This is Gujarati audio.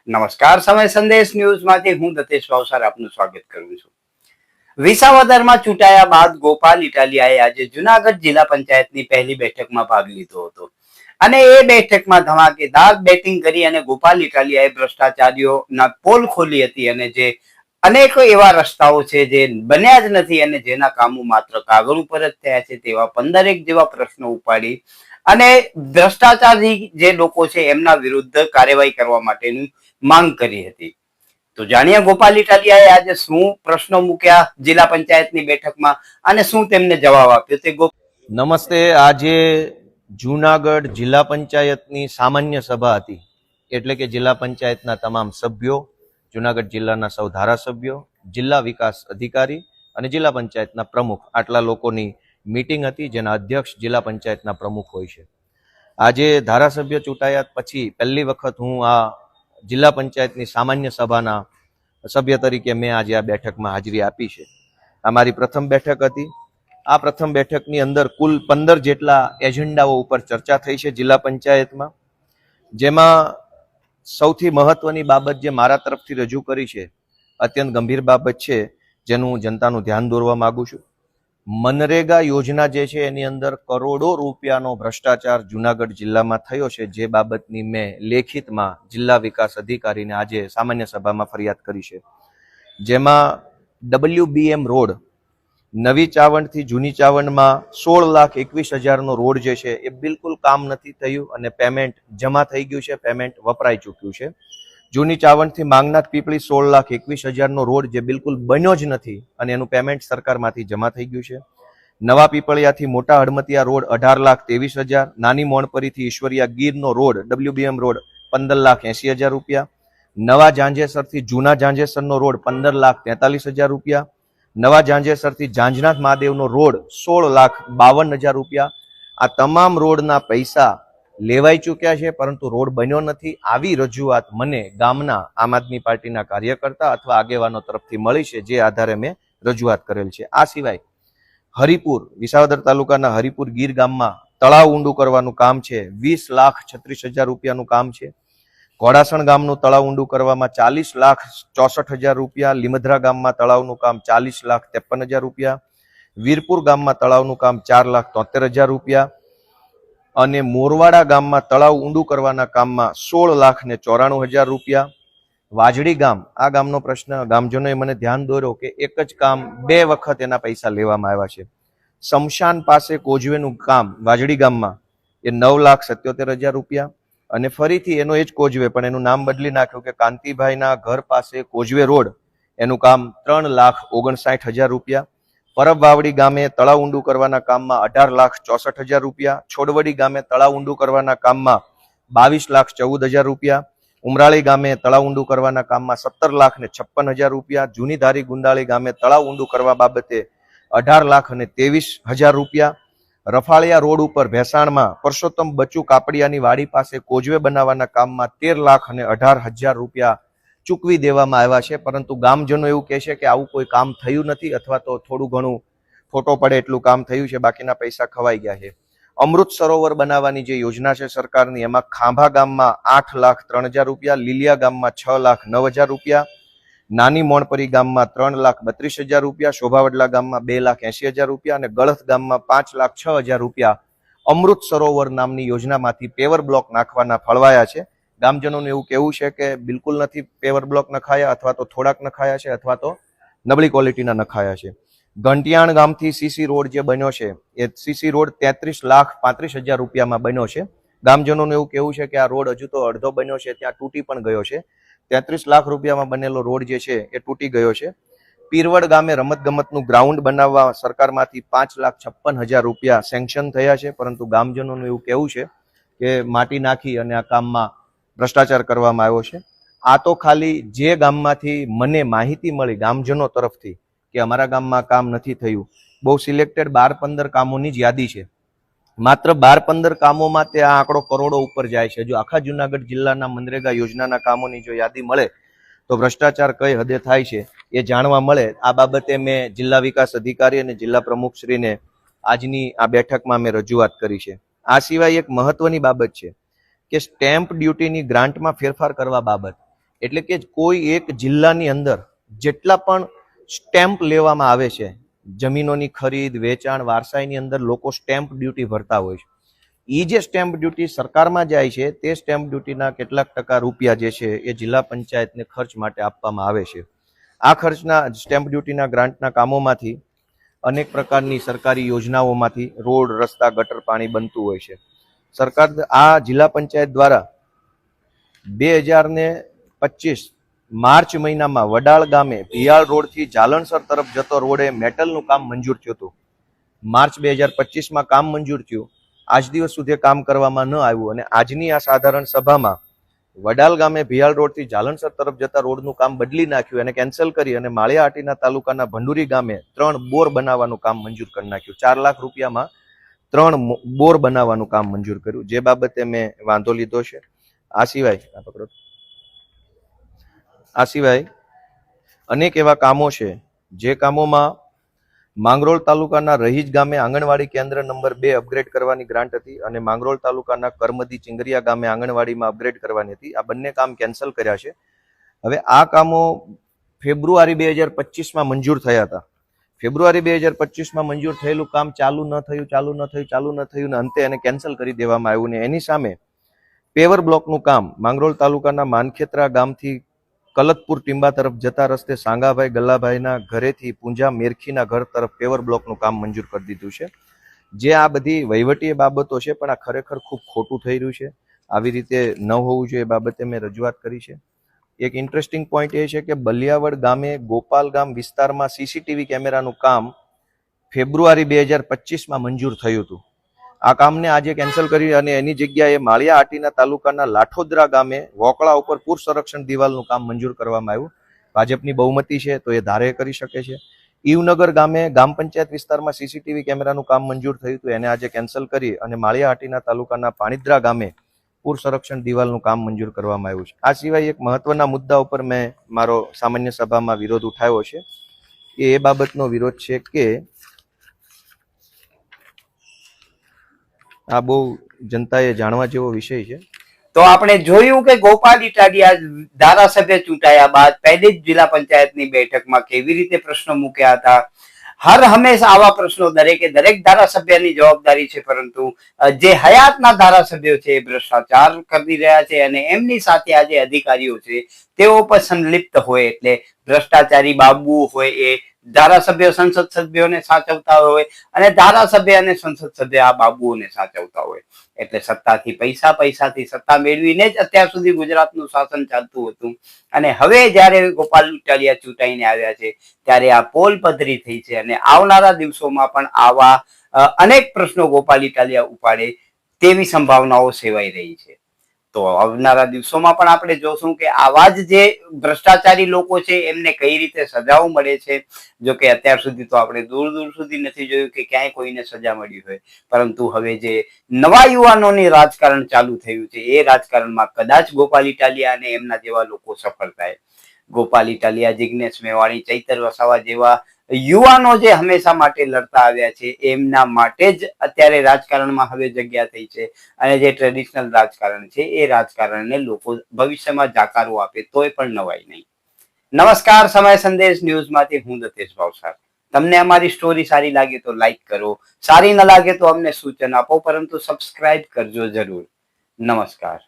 નમસ્કાર, સમય સંદેશ ન્યૂઝમાંથી હું દતેશ ભાવસાર આપનું સ્વાગત કરું છું. વિસાવદરમાં ચૂંટાયા બાદ ગોપાલ ઇટાલિયાએ આજે જુનાગઢ જિલ્લા પંચાયતની પહેલી બેઠકમાં ભાગ લીધો હતો અને એ બેઠકમાં ધમાકેદાર બેટિંગ કરી અને ગોપાલ ઇટાલિયાએ ભ્રષ્ટાચારીઓના પોલ ખોલી હતી અને જે અનેકો એવા રસ્તાઓ છે જે બન્યા જ નથી અને જેના કામો માત્ર કાગળ ઉપર જ થયા છે તેવા 15 જેવા પ્રશ્નો ઉપાડી અને ભ્રષ્ટાચારી જે લોકો છે એમના વિરુદ્ધ કાર્યવાહી કરવા માટેની માંગ કરી હતી. તો જાણીએ ગોપાલ ઇટાલિયાએ આજે શું પ્રશ્નો મૂક્યા જિલ્લા પંચાયતની બેઠકમાં અને શું તેમને જવાબ આપ્યો તે. નમસ્તે. આજે જૂનાગઢ જિલ્લા પંચાયતની સામાન્ય સભા હતી, એટલે કે જિલ્લા પંચાયતના તમામ સભ્યો, જૂનાગઢ જિલ્લાના સૌ ધારાસભ્યો, જિલ્લા વિકાસ અધિકારી અને જિલ્લા પંચાયતના પ્રમુખ, આટલા લોકોની મીટિંગ હતી જેના અધ્યક્ષ જિલ્લા પંચાયતના પ્રમુખ હોય છે. આજે ધારાસભ્ય ચૂંટાયા પછી પહેલી વખત હું આ જિલ્લા પંચાયતની સામાન્ય સભાના સભ્ય તરીકે મેં આજે આ બેઠકમાં હાજરી આપી છે. આ મારી પ્રથમ બેઠક હતી. આ પ્રથમ બેઠકની અંદર કુલ 15 જેટલા એજન્ડાઓ ઉપર ચર્ચા થઈ છે જિલ્લા પંચાયતમાં, જેમાં સૌથી મહત્વની બાબત જે મારા તરફથી રજૂ કરી છે, અત્યંત ગંભીર બાબત છે, જેનું હું જનતાનું ધ્યાન દોરવા માંગુ છું. મનરેગા યોજના જે છે એની અંદર કરોડો રૂપિયાનો ભ્રષ્ટાચાર જુનાગઢ જિલ્લામાં થયો છે, જે બાબતની મેં લેખિતમાં જિલ્લા વિકાસ અધિકારીને આજે સામાન્ય સભામાં ફરિયાદ કરી છે. જેમાં WBM રોડ નવી ચાવંડથી જૂની ચાવંડમાં 16,21,000નો રોડ જે છે એ બિલકુલ કામ નથી થયું અને પેમેન્ટ જમા થઈ ગયું છે, પેમેન્ટ વપરાઈ ચૂક્યું છે. જૂની ચાવંડથી માંગનાથ પીપળી 16,21,000નો રોડ જે બિલકુલ બન્યો જ નથી અને એનું પેમેન્ટ સરકારમાંથી જમા થઈ ગયું છે. નવા પીપળિયાથી મોટા હડમતિયા રોડ 18,23,000, નાની મોણપરીથી ઈશ્વરિયા ગીરનો રોડ WBM રોડ 15,80,000 રૂપિયા, નવા જાંજેસરથી જૂના જાંજેસરનો રોડ 15,43,000 રૂપિયા, નવા જાંજેસરથી જાંજનાથ મહાદેવનો રોડ 16,52,000 રૂપિયા. આ તમામ રોડના પૈસા લેવાઈ ચૂક્યા છે, પરંતુ રોડ બન્યો નથી. આવી રજૂઆત મને ગામના આમ આદમી પાર્ટીના કાર્યકર્તા અથવા આગેવાનો તરફથી મળી છે, જે આધારે મેં રજૂઆત કરેલ છે. આ સિવાય હરિપુર, વિસાવદર તાલુકાના હરિપુર ગીર ગામમાં તળાવ ઊંડું કરવાનું કામ છે, 20,36,000 રૂપિયાનું કામ છે. ઘોડાસણ ગામનું તળાવ ઊંડું કરવામાં 40,64,000 રૂપિયા, લીમધરા ગામમાં તળાવનું કામ 40,53,000 રૂપિયા, વીરપુર ગામમાં તળાવનું કામ 4,73,000 રૂપિયા અને મોરવાડા ગામમાં તળાવ ઊંડું કરવાના કામમાં 16,94,000 રૂપિયા. વાજડી ગામ, આ ગામનો પ્રશ્ન ગામજનોએ મને ધ્યાન દોર્યો કે એક જ કામ 2 વખત એના પૈસા લેવામાં આવ્યા છે. શમશાન પાસે કોઝવેનું કામ વાજડી ગામમાં એ 9,77,000 રૂપિયા અને ફરીથી એનો એ જ કોઝવે પણ એનું નામ બદલી નાખ્યું કે કાંતિભાઈના ઘર પાસે કોઝવે રોડ, એનું કામ 3,59,000 રૂપિયા. પરબવાવડી ગામે તળાવ ઊંડું કરવાના કામમાં 18,64,000 રૂપિયા, છોડવડી ગામે તળાવ ઊંડું કરવાના કામમાં 22,14,000 રૂપિયા, ઉમરાળી ગામે તળાવ ઊંડું કરવાના કામમાં 17,56,000 રૂપિયા, જૂની ધારી ગુંડાળી ગામે તળાવ ઊંડું કરવા બાબતે 18,23,000 રૂપિયા, રફાળિયા રોડ ઉપર ભેસાણમાં પરસોત્તમ બચુ કાપડિયાની વાડી પાસે કોઝવે બનાવવાના કામમાં 13,18,000 રૂપિયા ચૂકવી દેવામાં આવ્યા છે. પરંતુ ગામજનો એવું કહે છે કે આવું કોઈ કામ થયું નથી અથવા તો થોડું ઘણું ફોટો પડે એટલું કામ થયું છે, બાકીના પૈસા ખવાઈ ગયા છે. અમૃત સરોવર બનાવવાની જે યોજના છે સરકારની, એમાં ખાંભા ગામમાં 8,03,000 રૂપિયા, લીલિયા ગામમાં 6,09,000 રૂપિયા, નાની મોણપરી ગામમાં 3,32,000 રૂપિયા, શોભાવડલા ગામમાં 2,80,000 રૂપિયા અને ગળથ ગામમાં 5,06,000 રૂપિયા અમૃત સરોવર નામની યોજનામાંથી પેવર બ્લોક નાખવાના ફળવાયા છે. ગામજનોનું એવું કહેવું છે કે બિલકુલ નથી પેવર બ્લોક નખાયા, અથવા તો થોડાક નખાયા છે અથવા તો નબળી ક્વોલિટીના નખાયા છે. ઘંટિયાણ ગામથી સીસી રોડ જે બન્યો છે એ સીસી રોડ 33,35,000 રૂપિયામાં બન્યો છે. ગામજનોનું એવું કહેવું છે કે આ રોડ હજુ તો અડધો બન્યો છે, ત્યાં તૂટી પણ ગયો છે. 33 લાખ રૂપિયામાં બનેલો રોડ જે છે એ તૂટી ગયો છે. પીરવડ ગામે રમતગમતનું ગ્રાઉન્ડ બનાવવા સરકારમાંથી 5,56,000 રૂપિયા સેન્કશન થયા છે, પરંતુ ગામજનોનું એવું કહેવું છે કે માટી નાખી અને આ કામમાં ભ્રષ્ટાચાર કરવામાં આવ્યો છે. આ તો ખાલી જે ગામમાંથી મને માહિતી મળી ગામજનો તરફથી કે અમારા ગામમાં કામ નથી થયું, બહુ સિલેક્ટેડ 12-15 કામોની જ યાદી છે. માત્ર 12-15 કામોમાં તે આ આંકડો કરોડો ઉપર જાય છે. જો આખા જુનાગઢ જિલ્લાના મનરેગા યોજનાના કામોની જો યાદી મળે તો ભ્રષ્ટાચાર કઈ હદે થાય છે એ જાણવા મળે. આ બાબતે મેં જિલ્લા વિકાસ અધિકારી અને જિલ્લા પ્રમુખશ્રીને આજની આ બેઠકમાં મેં રજૂઆત કરી છે. આ સિવાય એક મહત્વની બાબત છે કે સ્ટેમ્પ ડ્યુટીની ગ્રાન્ટમાં ફેરફાર કરવા બાબત, એટલે કે કોઈ એક જિલ્લાની અંદર જેટલા પણ સ્ટેમ્પ લેવામાં આવે છે, જમીનોની ખરીદ વેચાણ વારસાઈની અંદર લોકો સ્ટેમ્પ ડ્યુટી ભરતા હોય છે. એ જે સ્ટેમ્પ ડ્યુટી સરકારમાં જાય છે તે સ્ટેમ્પ ડ્યુટીના કેટલાક ટકા રૂપિયા જે છે એ જિલ્લા પંચાયતને ખર્ચ માટે આપવામાં આવે છે. આ ખર્ચના સ્ટેમ્પ ડ્યુટીના ગ્રાન્ટના કામોમાંથી અનેક પ્રકારની સરકારી યોજનાઓમાંથી રોડ રસ્તા ગટર પાણી બનતું હોય છે. સરકાર આ જિલ્લા પંચાયત દ્વારા 2025 માર્ચ મહિનામાં વડાળ ગામે ભિયાળ રોડથી જાલણસર તરફ જતો રોડે મેટલનું કામ મંજૂર થયું હતું. માર્ચ 2025માં કામ મંજૂર થયું. આજ દિવસ સુધી કામ કરવામાં ન આવ્યું અને આજની આ સાધારણ સભામાં વડાલ ગામે ભિયાળ રોડથી જાલણસર તરફ જતા રોડનું કામ બદલી નાખ્યું અને કેન્સલ કરી અને માળિયાહાટીના તાલુકાના ભંડુરી ગામે 3 બોર બનાવવાનું કામ મંજૂર કરી નાખ્યું. 4 લાખ રૂપિયામાં 3 બોર બનાવવાનું કામ મંજૂર કર્યું, જે બાબતે મેં વાંધો લીધો છે. આ સિવાય અનેક એવા કામો છે જે કામોમાં માંગરોળ તાલુકાના રહીજ ગામે આંગણવાડી કેન્દ્ર નંબર 2 અપગ્રેડ કરવાની ગ્રાન્ટ હતી અને માંગરોળ તાલુકાના કરમદી ચિંગરિયા ગામે આંગણવાડીમાં અપગ્રેડ કરવાની હતી. આ બંને કામ કેન્સલ કર્યા છે. હવે આ કામો ફેબ્રુઆરી 2025માં મંજૂર થયા હતા. ફેબ્રુઆરી 2025માં મંજૂર થયેલું કામ ચાલુ ન થયું ને અંતે એને કેન્સલ કરી દેવામાં આવ્યું ને એની સામે પેવર બ્લોકનું કામ માંગરોળ તાલુકાના માનખેત્રા ગામથી કલતપુર ટીંબા તરફ જતા રસ્તે સાંગાભાઈ ગલ્લાભાઈના ઘરેથી પૂંજા મેરખીના ઘર તરફ પેવર બ્લોકનું કામ મંજૂર કરી દીધું છે. જે આ બધી વહીવટી બાબતો છે પણ આ ખરેખર ખૂબ ખોટું થઈ રહ્યું છે. આવી રીતે ન હોવું જોઈએ એ બાબતે મેં રજૂઆત કરી છે. એક ઇન્ટરેસ્ટિંગ પોઈન્ટ એ છે કે બલિયાવડ ગામે ગોપાલ ગામ વિસ્તારમાં સીસીટીવી કેમેરાનું કામ ફેબ્રુઆરી 2025માં મંજૂર થયું હતું. આ કામને આજે કેન્સલ કરી અને એની જગ્યાએ માળિયાહાટીના તાલુકાના લાઠોદરા ગામે વોકળા ઉપર પૂર સંરક્ષણ દિવાલનું કામ મંજૂર કરવામાં આવ્યું. ભાજપની બહુમતી છે તો એ ધારે કરી શકે છે. ઈવનગર ગામે ગામ પંચાયત વિસ્તારમાં સીસીટીવી કેમેરાનું કામ મંજૂર થયું હતું, એને આજે કેન્સલ કરી અને માળિયાહાટીના તાલુકાના પાણીદ્રા ગામે પૂર સંરક્ષણ દિવાલનું કામ મંજૂર કરવામાં આવ્યું છે. આ સિવાય એક મહત્વના મુદ્દા ઉપર મેં મારો સામાન્ય સભામાં વિરોધ ઉઠાવ્યો છે. એ બાબતનો વિરોધ છે કે આ બહુ જનતાએ જાણવા જેવો વિષય છે. તો આપણે જોયું કે ગોપાલ ઇટાલિયા ધારાસભ્ય ચૂંટાયા બાદ પહેલી જ જિલ્લા પંચાયતની બેઠકમાં કેવી રીતે પ્રશ્નો મૂક્યા હતા. હર હંમેશા આવા પ્રશ્નો દરેક ધારાસભ્યની જવાબદારી છે, પરંતુ જે હયાતના ધારાસભ્યો છે એ ભ્રષ્ટાચાર કરી રહ્યા છે અને એમની સાથે આજે અધિકારીઓ છે તેઓ પણ સંલિપ્ત હોય, એટલે ભ્રષ્ટાચારી બાબુ હોય એ ધારાસભ્ય સંસદ સભ્યોને સાચવતા હોય અને ધારાસભ્ય અને સંસદ સભ્ય આ બાબુઓને સાચવતા હોય. એટલે સત્તાથી પૈસાથી સત્તા મેળવીને જ અત્યાર સુધી ગુજરાતનું શાસન ચાલતું હતું અને હવે જયારે ગોપાલ ઇટાલિયા ચૂંટાઈને આવ્યા છે ત્યારે આ પોલ પધરી થઈ છે અને આવનારા દિવસોમાં પણ આવા અનેક પ્રશ્નો ગોપાલ ઇટાલિયા ઉપાડે તેવી સંભાવનાઓ સેવાઈ રહી છે. તો આવનારા દિવસોમાં પણ આપણે જોશું કે આવા જ જે ભ્રષ્ટાચારી લોકો છે એમને કઈ રીતે સજાઓ મળે છે. જો કે અત્યાર સુધી તો આપણે દૂર સુધી નથી જોયું કે ક્યાંય કોઈને સજા મળી હોય, પરંતુ હવે જે નવા યુવાનોની રાજકારણ ચાલુ થયું છે એ રાજકારણમાં કદાચ ગોપાલ ઇટાલિયા અને એમના જેવા લોકો સફળ થાય. ગોપાલ ઇટાલિયા, જિગ્નેશ મેવાણી, ચૈતર વસાવા જેવા યુવાનો જે હંમેશા માટે લડતા આવ્યા છે એમના માટે જ અત્યારે રાજકારણમાં હવે જગ્યા થઈ છે અને જે ટ્રેડિશનલ રાજકારણ છે એ રાજકારણને લોકો ભવિષ્યમાં જાકારો આપે તોય પણ નવાય નહીં. નમસ્કાર, સમય સંદેશ ન્યૂઝમાંથી હું દતેશ ભાવસાર. તમને અમારી સ્ટોરી સારી લાગે તો લાઈક કરો, સારી ન લાગે તો અમને સૂચન આપો, પરંતુ સબસ્ક્રાઇબ કરજો જરૂર. નમસ્કાર.